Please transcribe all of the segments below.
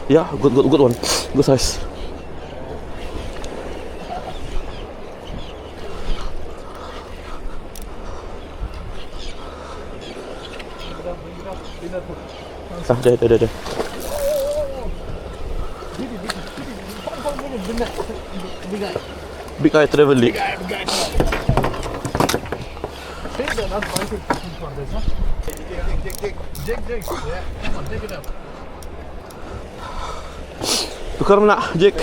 Yeah, good one. Good size. There. Big guy travel league. Tukar nak, Jack.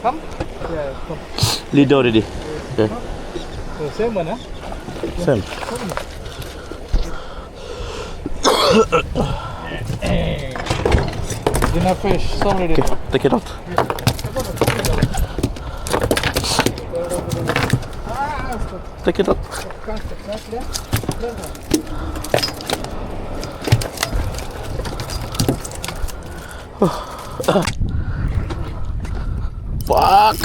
Come? Yeah, come. Leader already. Okay. So same one, huh? Same. Enough fish, some ready. Okay, take it out. Take it out. Fuck.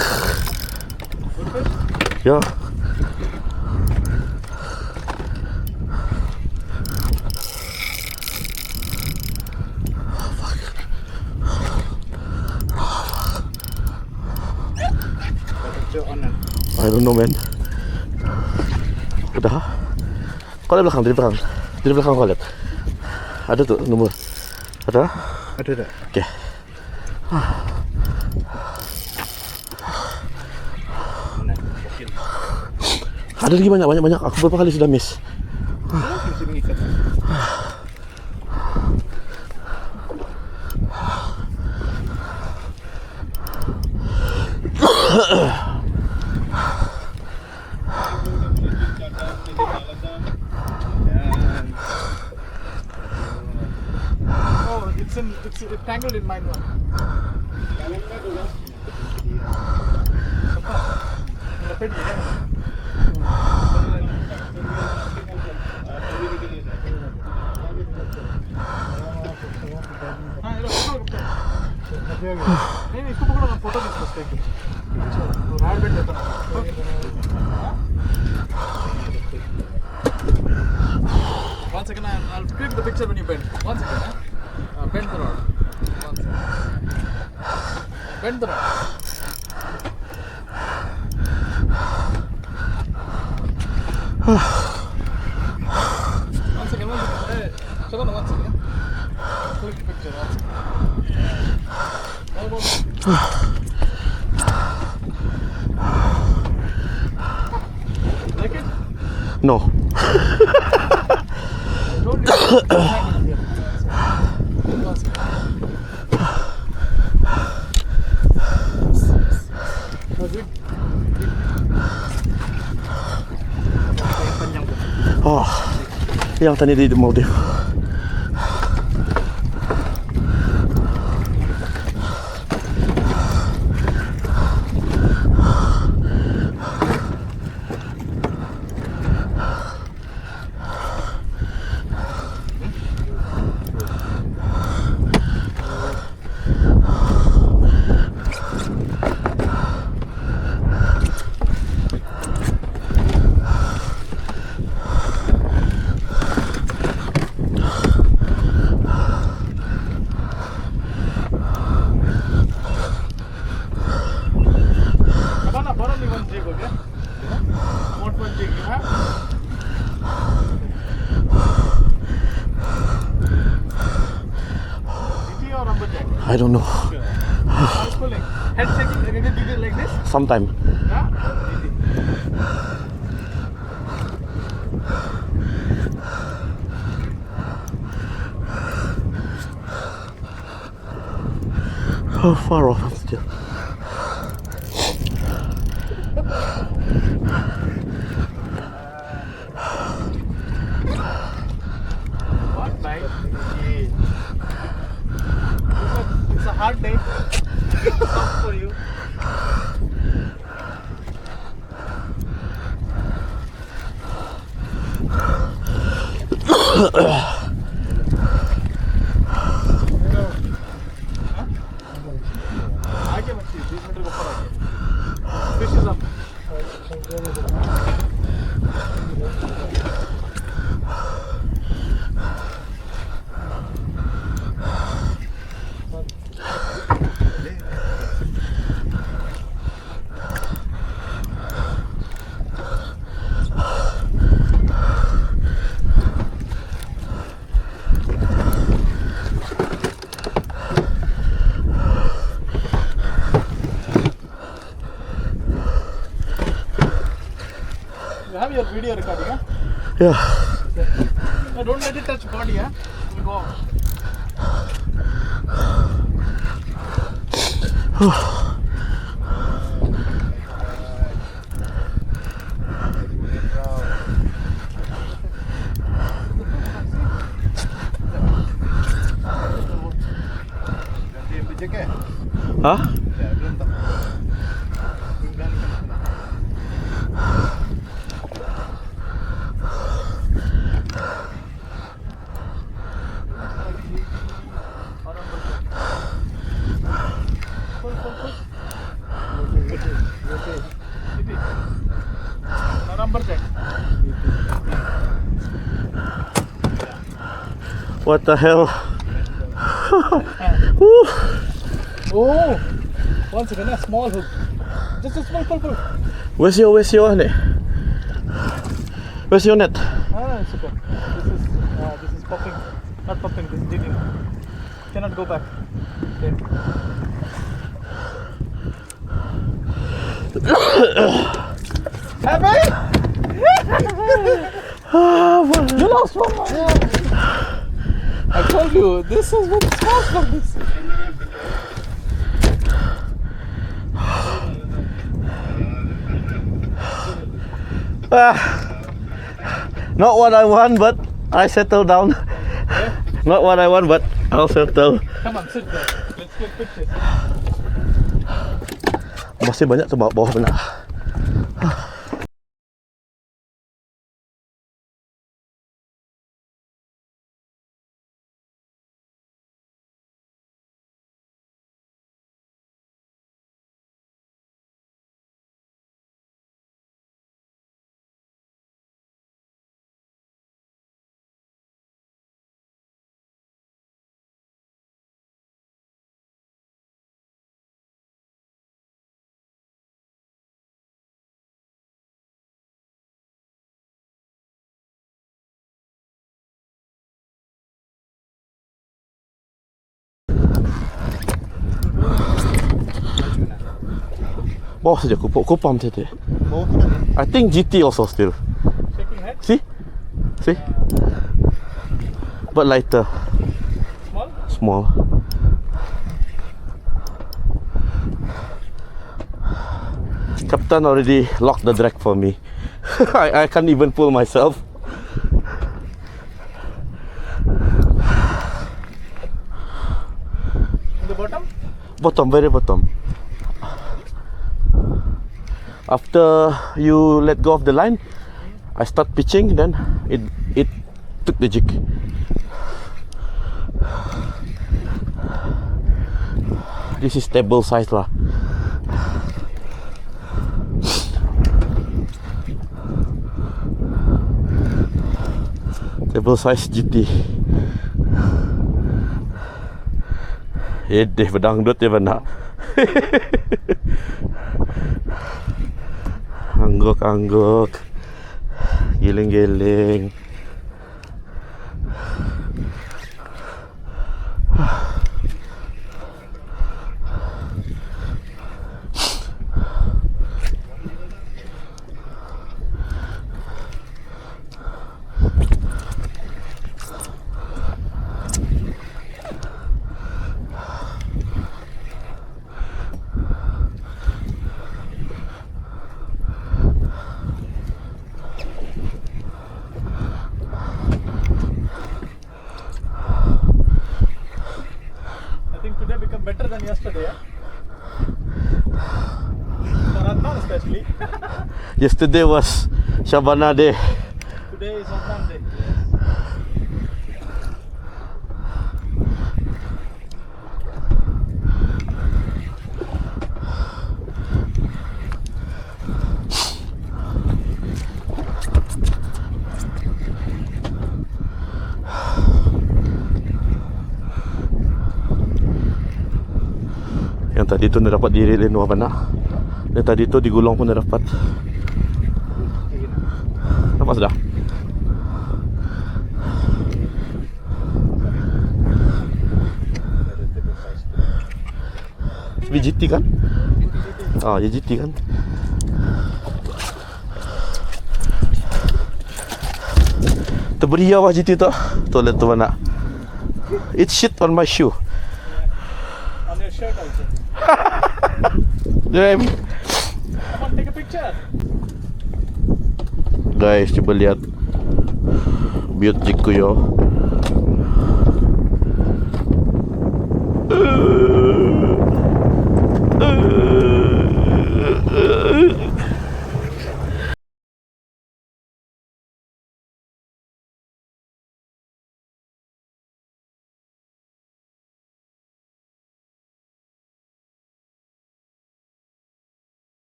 Yeah. I don't know, man. Udah? Kau lihat belakang, dari belakang kau lihat. Ada tuh nomor. Ada? Ada. Oke. Ada lagi banyak. Aku beberapa kali sudah miss. It's tangled in mine one. नहीं इसको पकड़ो मैं फोटो खींच सकते हैं राइट बेट देता One second, I'll click the picture when you bend. One second, bend the rod. One second. Bend the rod. One second. Hey, Shahbana, one second. Click the picture. One second. Like it? No. Oh, yang tadi di Maldives. I don't know. Head shaking, did you do like this? Sometime. Yeah? How far off I'm still? What night? It's a hard day. It's tough for you. आगे मत 20 मीटर के ऊपर आगे. Fish is up. have your video recording, huh? Yeah. No, don't let it touch body, huh? It will go off. Hah? Number check. What the hell? Oh! Once again, a small hook. Just a small pull. Where's your net? Where's your net? Ah, it's okay. This is popping. Not popping, this is digging. Cannot go back. Okay. Happy? You lost one more. I told you, this is what it's cost for this. Not what I want, but I settle down. Not what I want, but I'll settle. Come on, sit there. Let's get pictures. Masih banyak tuh bawah benar. Bawah saja kupam saja. I think GT also still. Shaking head. See? But lighter. Small. Captain already locked the drag for me. I can't even pull myself. In the bottom? Bottom, very bottom. After you let go of the line, I start pitching, then it took the jig. This is table size lah. Table size GT. Deh berdangdut ya benar. Angguk, giling-giling. Better than yesterday, yeah? For Andamans especially. Yesterday was Shahbana day. Today is Aznan day. Yang tadi tu dah dapat diri lenu apa nak? Yang tadi tu digulung pun dah dapat. Nampak sudah? GT kan? Ah, ya GT kan? Terberiau lah jitu tu. Toilet tu mana? It shit on my shoe. On your shirt also. Damn. Come on, take a picture. Guys, cuba lihat build jiku yo.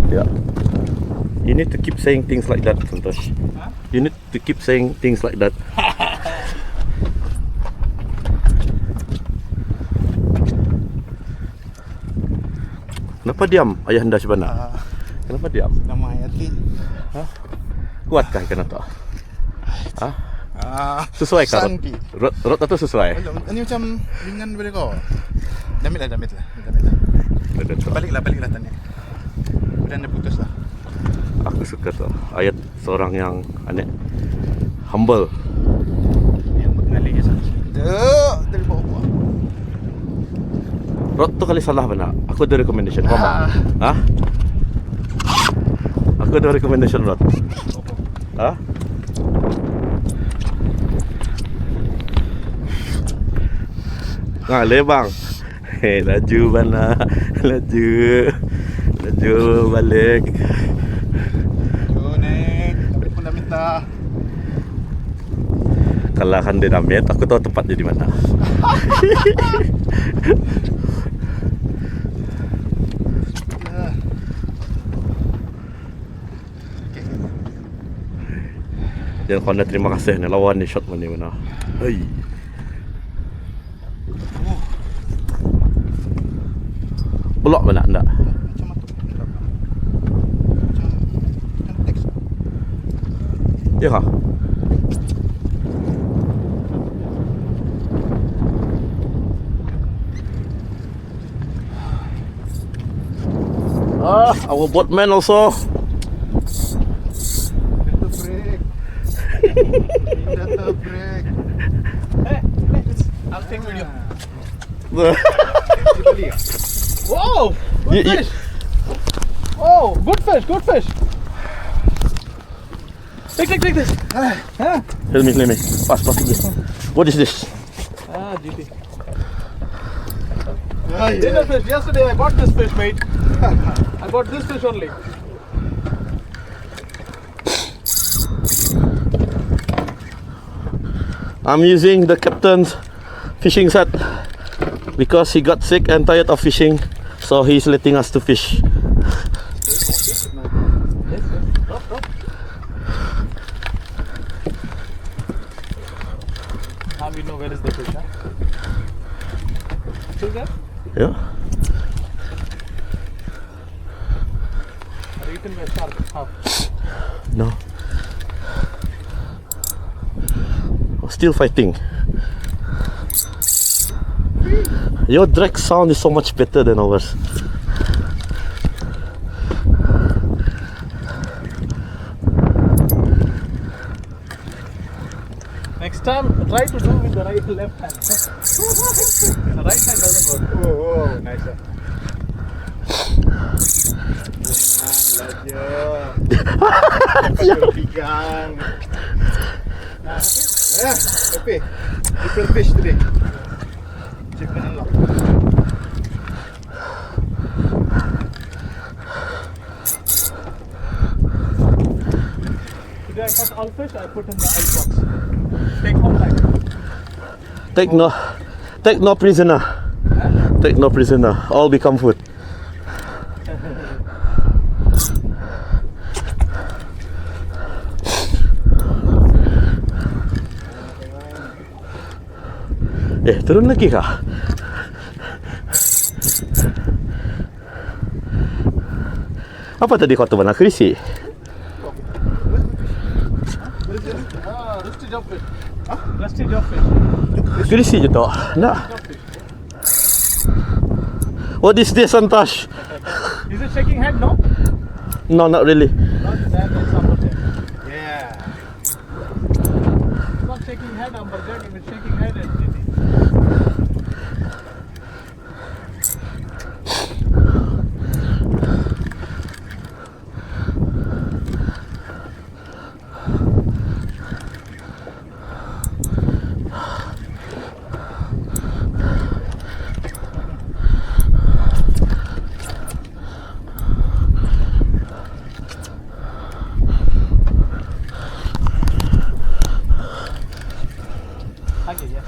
Yeah. You need to keep saying things like that, Santosh. Huh? You need to keep saying things like that. Kenapa diam, Ayahanda Shahbana? Kenapa diam? Nama Hayati. Ha? Kuatkah ikan itu? Ha? Sesuai kah? Rot itu sesuai? Ini macam ringan daripada kau. Damit lah. Baliklah tanya. Dan dah putus lah. Aku suka tu ayat seorang yang aneh, humble. Yang mengalir je sana. Dari bawah. Rot tu kali salah benar. Aku ada recommendation. Mama. Ha? Aku ada recommendation Rot. Ha? Ngaleh bang. Hei, laju bana. Laju balik. Nek, tapi pun dah minta. Kalahkan dinamit, aku tahu tempatnya di mana. Jangan kau nak terima kasih ni lawan ni shot mana. Hei. Pelak mana anda? Macam matuk. Macam teks. Ya kah? Our boatman also. Break. Hey, I'll take video. Whoa! Good fish! Oh, good fish! Take this! Let me. Pass this. What is this? GT. Dinner fish. Yesterday I bought this fish, mate. I bought this fish only. I'm using the captain's fishing set because he got sick and tired of fishing, so he's letting us to fish. Now we know where is the fish, huh? Still there? Yeah. Or eaten by shark, half. No. Still fighting. Your drag sound is so much better than ours. Next time, try to do with the left hand. The right hand doesn't work. Oh, nice. Ikan. Okay. Different fish today. Chicken and lock. Today I caught all fish. I put in the ice box. Take home time. Take no prisoner. Take no prisoner. All become food. Turun lagi kah? Apa tadi kau tu mana? Kerisi? Isi job fish. Gerisi je tak? Nak. What is this, Santosh? Is it shaking head? No. No, not really. Not that. It's amberjack. Yeah. It's not shaking head amberjack. If it's shaking head, it's GT. Okay, yeah.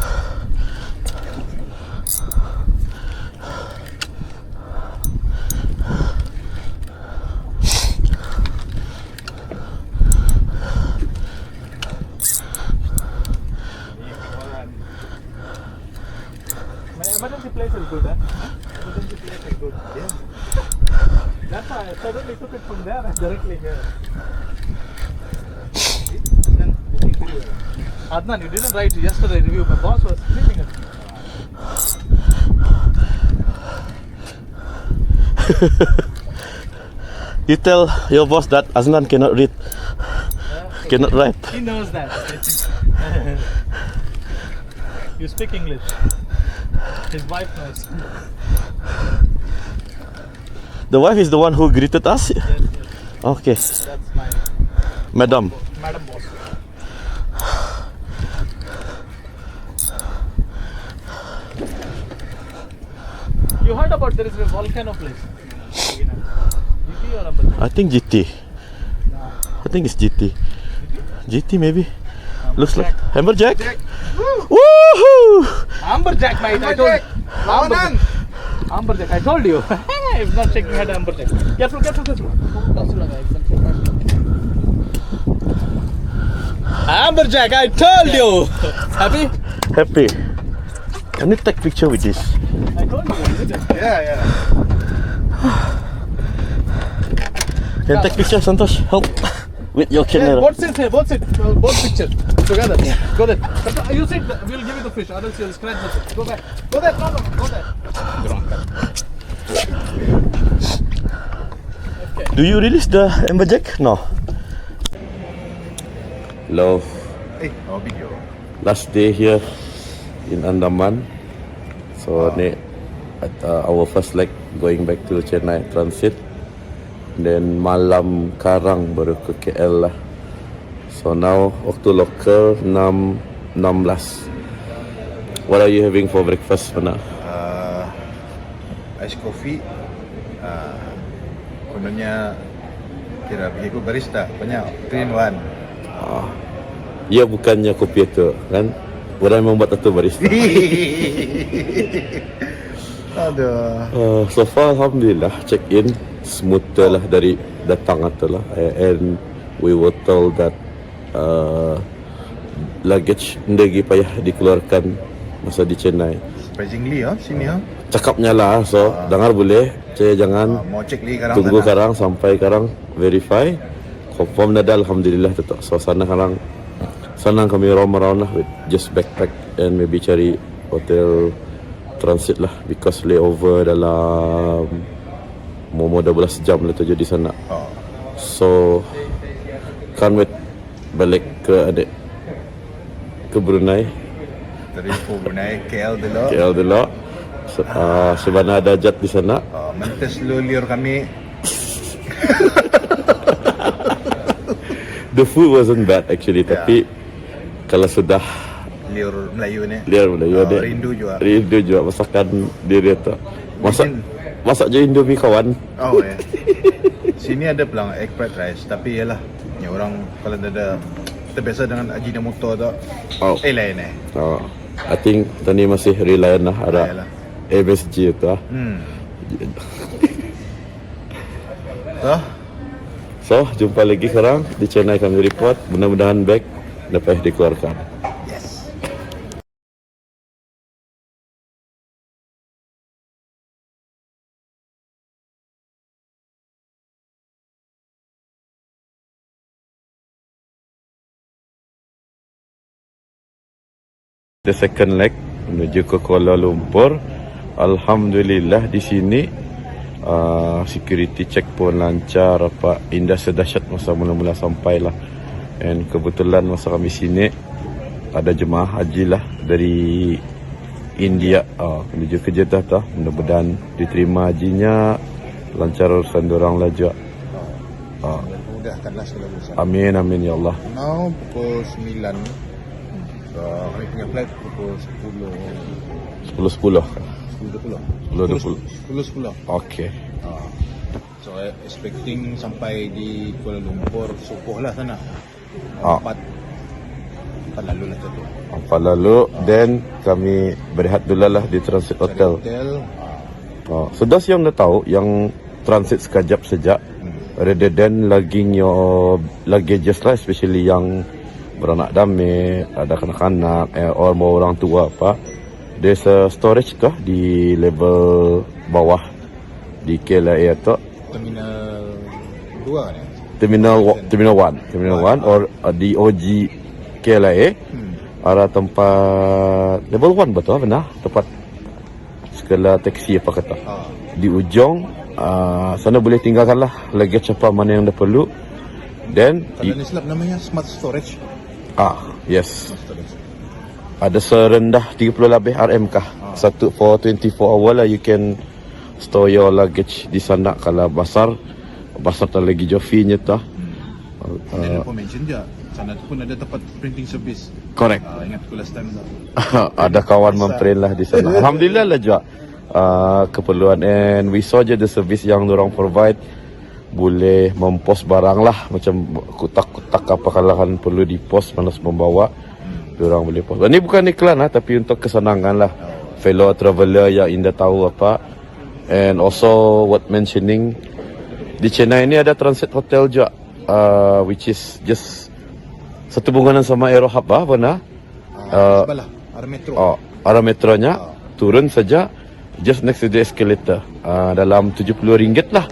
My emergency place is good, huh? Emergency place is good. Yeah. That's why I suddenly took it from there and directly here. Aznan, booking video. Adnan, you didn't write yesterday review. My boss was screaming at me. You tell your boss that Aznan cannot read, cannot write. He knows that. You speak English. His wife knows. The wife is the one who greeted us. Yes, yes. Okay, That's my madam. madam boss. You heard about there is a volcano place? GT or Amber? I think GT. I think it's GT. GT maybe. Looks like Hammerjack. Woohoo! Amberjack, mate. I told you. Amberjack. I told you. It's not shaking head Amberjack. Careful, careful, careful. Amberjack, I told you. Happy? Happy. Can you take picture with this? I told you. Isn't it? Yeah. Can you take picture, Santosh? Help with your Yeah, camera. both sit here, both pictures together. Go there. You sit, we'll give you the fish, or else you'll scratch the fish. Go back. Go there, no, go there. Do you release the Hammerjack? No. Hello. Eh, video. Last day here in Andaman. So our first leg going back to Chennai transit. Then malam karang baru ke KL lah. So now waktu local 6.16. What are you having for breakfast, Mana? Ice coffee. Kononnya kira begitu barista banyak 3 in 1. Ya bukannya kopi itu kan? Orang memang buat itu barista. Aduh. So far alhamdulillah check in smooth lah dari datang atau lah, and we were told that luggage ndagi payah dikeluarkan masa di Chennai. Surprisingly sini Cakapnya lah, so dengar boleh, saya jangan mau cek lagi karang tunggu sana. karang sampai karang verify confirm dah alhamdulillah tetap. So sana karang senang kami roam around lah with just backpack and maybe cari hotel transit lah, because layover dalam mau 12 jam lah tujuh di sana. So can't wait balik ke Brunei. Dari Brunei KL dulu. KL dulu. Shahbana ada jat di sana. Mentes liur kami. The food wasn't bad actually, tapi kalau sudah Liur Melayu ni. Rindu juga masakan diri tu. Masak je Indomie kawan. Oh ya. Sini ada pelang egg fried rice, tapi yalah, ni orang kalau ada terbiasa dengan ajinomoto tu. Lain I think tadi masih reliant lah ada Yalah. MSG tu So jumpa lagi sekarang di channel kami report. Mudah-mudahan bag dapat dikeluarkan. The second leg menuju ke Kuala Lumpur. Alhamdulillah di sini security check pun lancar, apa indah sedahsyat masa mula-mula sampai lah. And kebetulan masa kami sini ada jemaah haji lah dari India menuju ke Jeddah tah. Mudah-mudahan diterima hajinya, lancar urusan dorang lah juga. Mudahkanlah segala urusan. Amin amin ya Allah. Now pukul 9. Kami punya flight pukul 10.10. 10.20. 10.20. Okay. So expecting sampai di Kuala Lumpur subuh lah sana. 4 lalu lah tu. 4 lalu, then kami berehat dulu lah di transit hotel. So das yang dah tahu yang transit sekejap saja, rather than lugging your luggages lah, especially yang beranak dame, ada kanak-kanak, or mau orang tua apa. There's a storage kah di level bawah di KLIA tu? Terminal 2 kan? Terminal 1 or di OG KLIA. Arah tempat level 1 betul benar? Tempat segala taksi apa kata. Di ujung sana boleh tinggalkan lah luggage apa mana yang dah perlu. Then kalau ni silap namanya smart storage. Yes. Ada serendah 30 lebih RM kah? Satu for 24 hour lah you can store your luggage di sana. Kalau basar tak lagi jofinya tah. Dia pun mention je sana tu pun ada tempat printing service. Correct. Ingat aku last time tu. Ada kawan memprint lah di sana. Alhamdulillah lah juga keperluan, and we saw je the service yang dorang provide. Boleh mempost barang lah, macam kotak-kotak apa kalau kan perlu di post malas membawa, diorang boleh post. Ini bukan iklan lah, tapi untuk kesenangan lah fellow traveller yang indah tahu apa. And also what mentioning di Chennai ini ada transit hotel juga, which is just satu bunganan sama Aero Hub lah benar. Sebelah arah metro. Arah metronya turun saja just next to the escalator, dalam RM70 lah.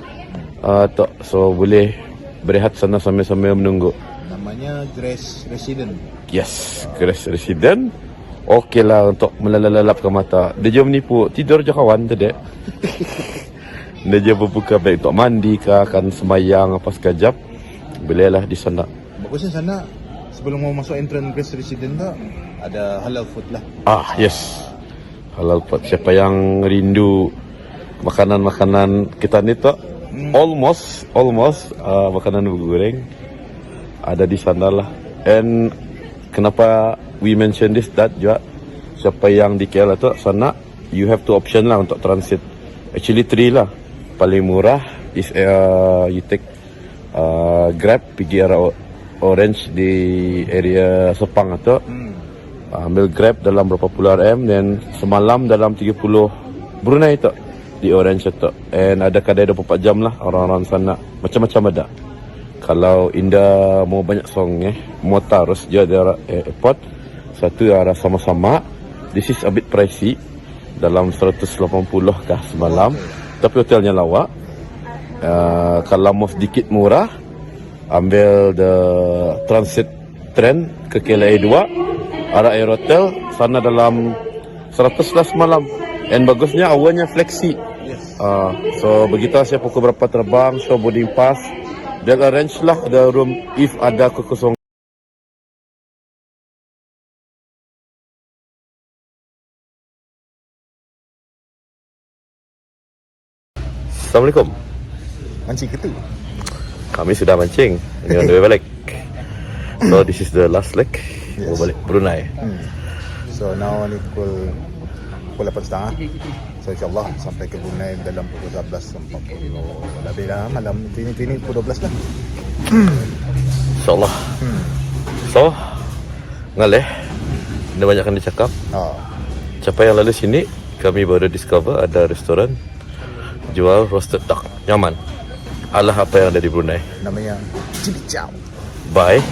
So boleh berehat sana sambil-sambil menunggu. Namanya Grace Resident. Yes, Grace Resident. Okey lah untuk melalap-lalapkan mata. Dia je menipu, tidur je kawan tadi. Dia je berbuka baik untuk mandi ke, akan semayang apa sekejap. Bolehlah di sana. Bagusnya sana sebelum mau masuk entrance Grace Resident tu ada halal food lah. Yes. Halal food. Siapa yang rindu makanan-makanan kita ni tu, almost makanan goreng ada di sana lah. And kenapa we mention this, that juga siapa yang di KL tu sana, you have two option lah untuk transit. Actually 3 lah. Paling murah is you take Grab pergi arah Orange di area Sepang tu. Ambil Grab dalam berapa puluh RM, then semalam dalam 30 Brunei tu di Orange tu. And ada kedai 24 jam lah orang-orang sana. Macam-macam ada. Kalau Indah mau banyak song mau tarus je di arah airport, satu arah sama-sama. This is a bit pricey, dalam 180 kah semalam. Tapi hotelnya lawa. Kalau mau sedikit murah, ambil the transit train ke KLIA 2 arah Aerotel, sana dalam 100 lah semalam. And bagusnya awalnya flexi. So begitu saya pukul berapa terbang, show boarding pass, they'll arrange lah the room if ada kekosongan. Assalamualaikum. Mancing ketu. Kami sudah mancing. Ini on the way balik. So this is the last leg. Mau balik Brunei. So now ni pukul 8.30. So insyaAllah sampai ke Brunei dalam pukul 12.40. Lebih dah malam. Ini pukul 12 lah. InsyaAllah. So ngaleh, ada banyak yang dicakap. Siapa yang lalu sini, kami baru discover ada restoran jual roasted duck. Nyaman. Alah apa yang ada di Brunei. Namanya Cili Chow Bye.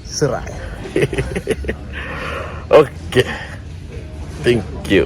Serai. Okay. Thank you.